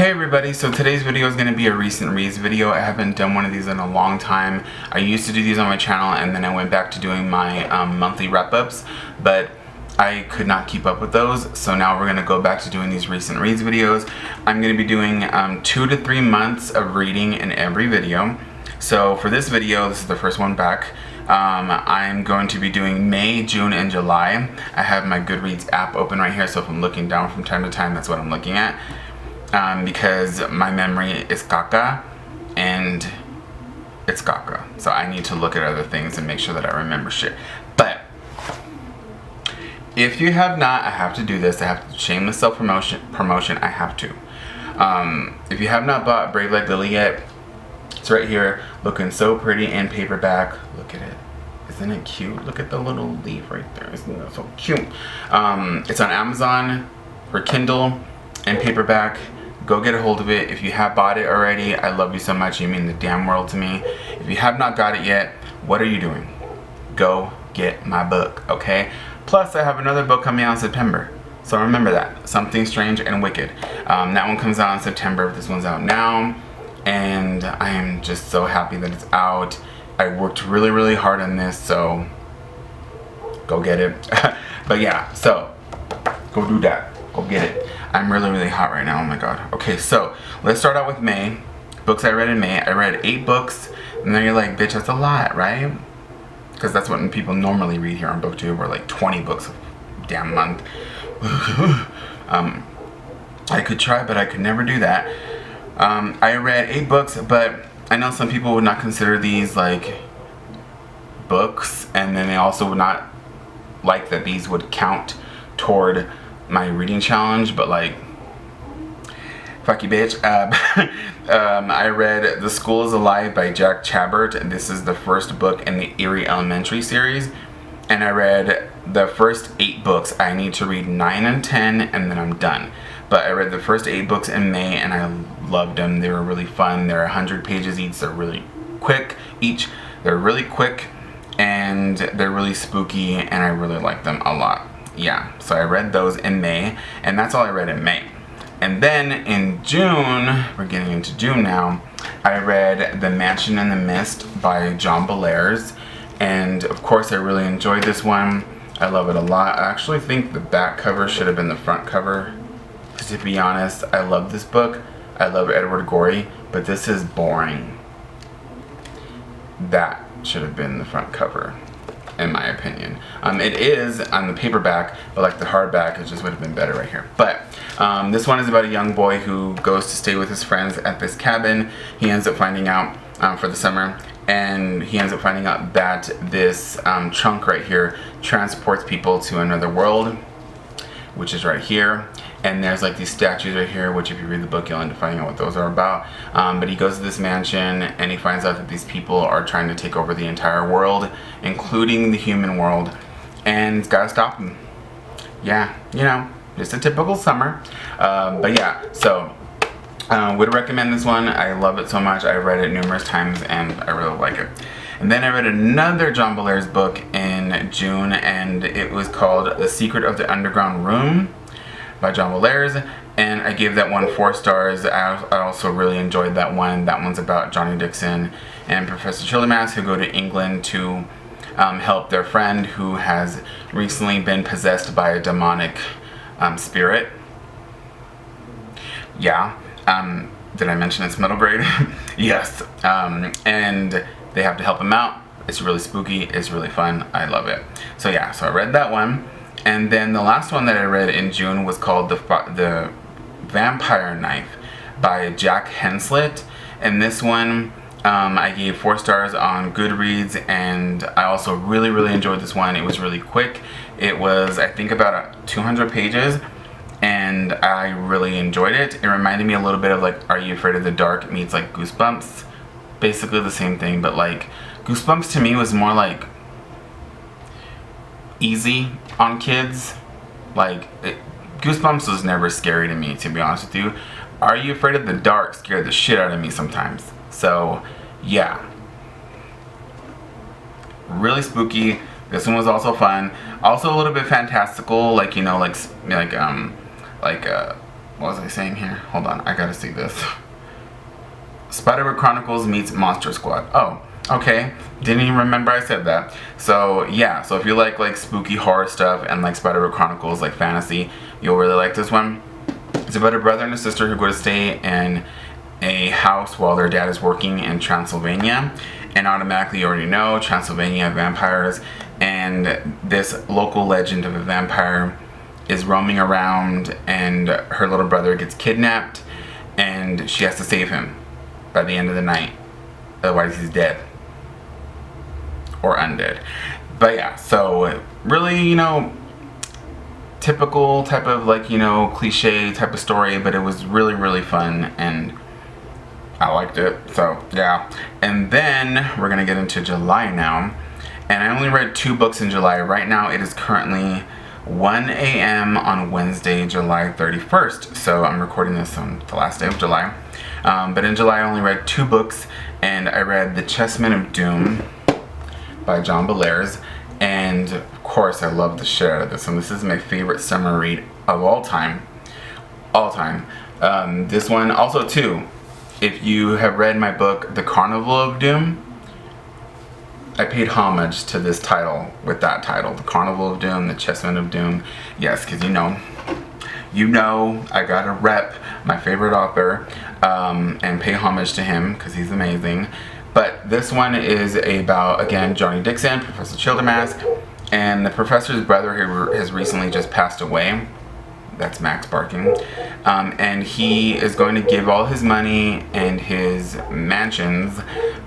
Hey everybody, so today's video is going to be a recent reads video. I haven't done one of these in a long time. I used to do these on my channel and then I went back to doing my monthly wrap-ups, but I could not keep up with those, so now we're going to go back to doing these recent reads videos. I'm going to be doing 2 to 3 months of reading in every video. So for this video, this is the first one back. I'm going to be doing May, June, and July. I have my Goodreads app open right here, so if I'm looking down from time to time, that's what I'm looking at. Because my memory is caca, and it's caca. So I need to look at other things and make sure that I remember shit. But if you have not, I have to do this. I have to shameless self-promotion. I have to. If you have not bought Brave Like Lily yet, it's right here, looking so pretty in paperback. Look at it. Isn't it cute? Look at the little leaf right there. Isn't that so cute? It's on Amazon for Kindle and paperback. Go get a hold of it. If you have bought it already, I love you so much. You mean the damn world to me. If you have not got it yet, what are you doing? Go get my book, okay? Plus, I have another book coming out in September. So remember that. Something Strange and Wicked. That one comes out in September. This one's out now. And I am just so happy that it's out. I worked really, really hard on this, so go get it. But yeah, so go do that. Go get it. I'm really, really hot right now. Oh my god. Okay, so let's start out with May. Books I read in May. I read 8 books. And then you're like, bitch, that's a lot, right? Because that's what people normally read here on BookTube, or like 20 books a damn month. I could try, but I could never do that. I read 8 books, but I know some people would not consider these like books, and then they also would not like that these would count toward my reading challenge, but like, fuck you, bitch. I read The School is Alive by Jack Chabert, and this is the first book in the Eerie Elementary series. And I read the first 8 books. I need to read 9 and 10, and then I'm done. But I read the first 8 books in May, and I loved them. They were really fun. They're 100 pages each. They're really quick each. They're really quick, and they're really spooky, and I really like them a lot. Yeah, so I read those in May, and that's all I read in May. And then in June, we're getting into June now, I read The Mansion in the Mist by John Bellairs, and of course I really enjoyed this one. I love it a lot. I actually think the back cover should have been the front cover, because to be honest, I love this book. I love Edward Gorey, but this is boring. That should have been the front cover, in my opinion. It is on the paperback, but like the hardback, it just would have been better right here. But this one is about a young boy who goes to stay with his friends at this cabin. He ends up finding out for the summer, and he ends up finding out that this trunk right here transports people to another world, which is right here. And there's like these statues right here, which if you read the book, you'll end up finding out what those are about. But he goes to this mansion and he finds out that these people are trying to take over the entire world, including the human world, and he's gotta stop them. Yeah, you know, just a typical summer. But yeah, so would recommend this one. I love it so much. I've read it numerous times and I really like it. And then I read another John Bellairs book in June, and it was called The Secret of the Underground Room by John Bellairs, and I gave that one 4 stars. I also really enjoyed that one. That one's about Johnny Dixon and Professor Chillimass, who go to England to help their friend who has recently been possessed by a demonic spirit. Yeah. Did I mention it's middle grade? Yes. And they have to help him out. It's really spooky. It's really fun. I love it. So yeah, so I read that one. And then the last one that I read in June was called The Vampire Knife by Jack Henslett. And this one I gave 4 stars on Goodreads, and I also really, really enjoyed this one. It was really quick. It was, I think, about 200 pages, and I really enjoyed it. It reminded me a little bit of like Are You Afraid of the Dark meets like Goosebumps. Basically the same thing, but like Goosebumps to me was more like easy on kids. Like Goosebumps was never scary to me, to be honest with you. Are You Afraid of the Dark scared the shit out of me sometimes. So yeah, really spooky. This one was also fun, also a little bit fantastical, like, you know, like what was I saying here? Hold on, I gotta see this. Spiderwick Chronicles meets Monster Squad. Oh, okay. Didn't even remember I said that. So yeah, so if you like spooky horror stuff and like Spiderwick Chronicles, like fantasy, you'll really like this one. It's about a brother and a sister who go to stay in a house while their dad is working in Transylvania. And automatically you already know Transylvania vampires, and this local legend of a vampire is roaming around, and her little brother gets kidnapped and she has to save him by the end of the night, otherwise he's dead or undead. But yeah, so really, you know, typical type of cliche type of story, but it was really, really fun and I liked it. So yeah. And then we're gonna get into July now, and I only read 2 books in July. Right now it is currently 1 a.m. on Wednesday, July 31st. So I'm recording this on the last day of July. But in July I only read 2 books, and I read The Chessmen of Doom by John Bellairs, and of course I love the shit out of this one. This is my favorite summer read of all time. This one also too, if you have read my book The Carnival of Doom, I paid homage to this title with that title, The Carnival of Doom, The Chessmen of Doom. Yes, because you know I gotta rep my favorite author and pay homage to him because he's amazing. But this one is about, again, Johnny Dixon, Professor Childermask, and the professor's brother who has recently just passed away. That's Max barking. And he is going to give all his money and his mansions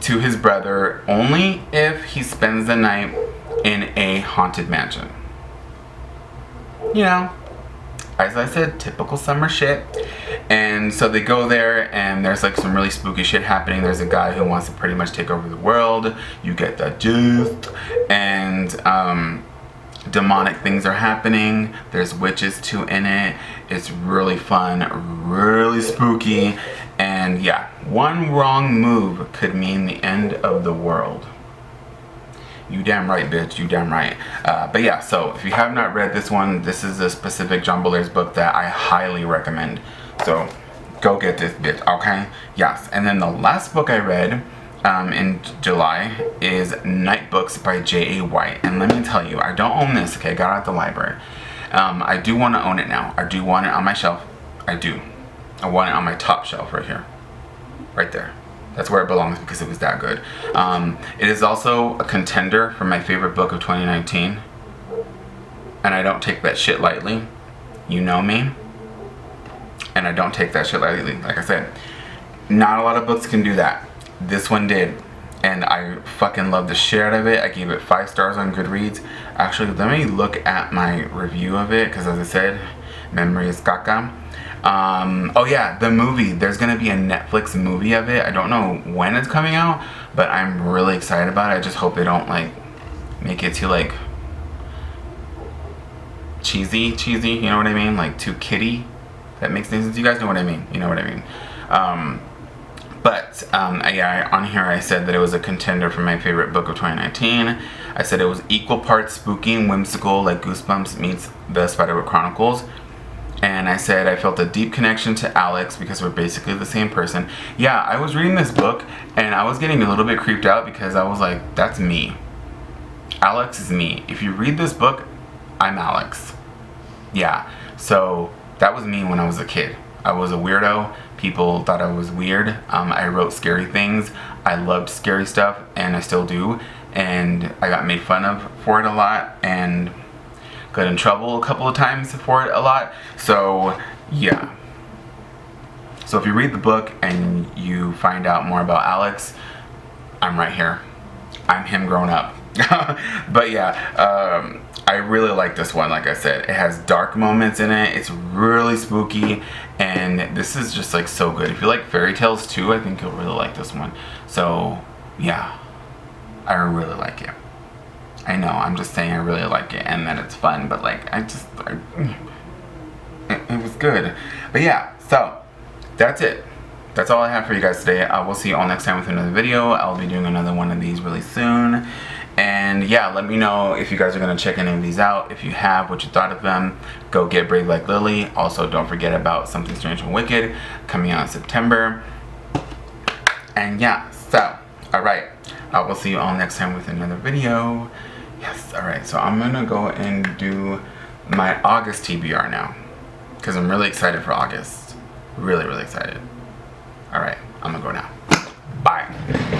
to his brother only if he spends the night in a haunted mansion. You know, as I said, typical summer shit. And so they go there, and there's like some really spooky shit happening. There's a guy who wants to pretty much take over the world. You get the gist. And demonic things are happening. There's witches too in it. It's really fun, really spooky, and yeah, one wrong move could mean the end of the world. You damn right, bitch, you damn right. But yeah, so if you have not read this one, this is a specific John Bellairs book that I highly recommend. So go get this bitch, okay? Yes, and then the last book I read in July is Night Books by J.A. White. And let me tell you, I don't own this, okay? I got it at the library. I do want to own it now. I do want it on my shelf. I do. I want it on my top shelf right here. Right there. That's where it belongs because it was that good. It is also a contender for my favorite book of 2019. And I don't take that shit lightly. You know me. And I don't take that shit lightly. Like I said, not a lot of books can do that. This one did, and I fucking love the shit out of it. I gave it 5 stars on Goodreads. Actually, let me look at my review of it, because as I said, memory is caca. Oh yeah, the movie. There's gonna be a Netflix movie of it. I don't know when it's coming out, but I'm really excited about it. I just hope they don't make it too cheesy, you know what I mean? Like too kiddie. That makes sense. You guys know what I mean. You know what I mean. But yeah, on here I said that it was a contender for my favorite book of 2019. I said it was equal parts spooky and whimsical, like Goosebumps meets the Spiderwick Chronicles. And I said I felt a deep connection to Alex because we're basically the same person. Yeah, I was reading this book and I was getting a little bit creeped out because I was like, that's me. Alex is me. If you read this book, I'm Alex. Yeah, so that was me when I was a kid. I was a weirdo. People thought I was weird. I wrote scary things. I loved scary stuff, and I still do. And I got made fun of for it a lot, and got in trouble a couple of times for it a lot. So, yeah. So if you read the book and you find out more about Alex, I'm right here. I'm him grown up. But yeah, I really like this one. Like I said, it has dark moments in it. It's really spooky, and this is just so good. If you like fairy tales too, I think you'll really like this one. So yeah, I really like it. I know, I'm just saying I really like it and that it's fun, but it was good. But yeah, so that's it. that's all I have for you guys today. I will see you all next time with another video. I'll be doing another one of these really soon. And yeah, let me know if you guys are going to check any of these out. If you have, what you thought of them. Go get Brave Like Lily. Also, don't forget about Something Strange and Wicked coming out in September. And yeah, so, alright. I will see you all next time with another video. Yes, alright. So I'm going to go and do my August TBR now. Because I'm really excited for August. Really, really excited. Alright, I'm going to go now. Bye.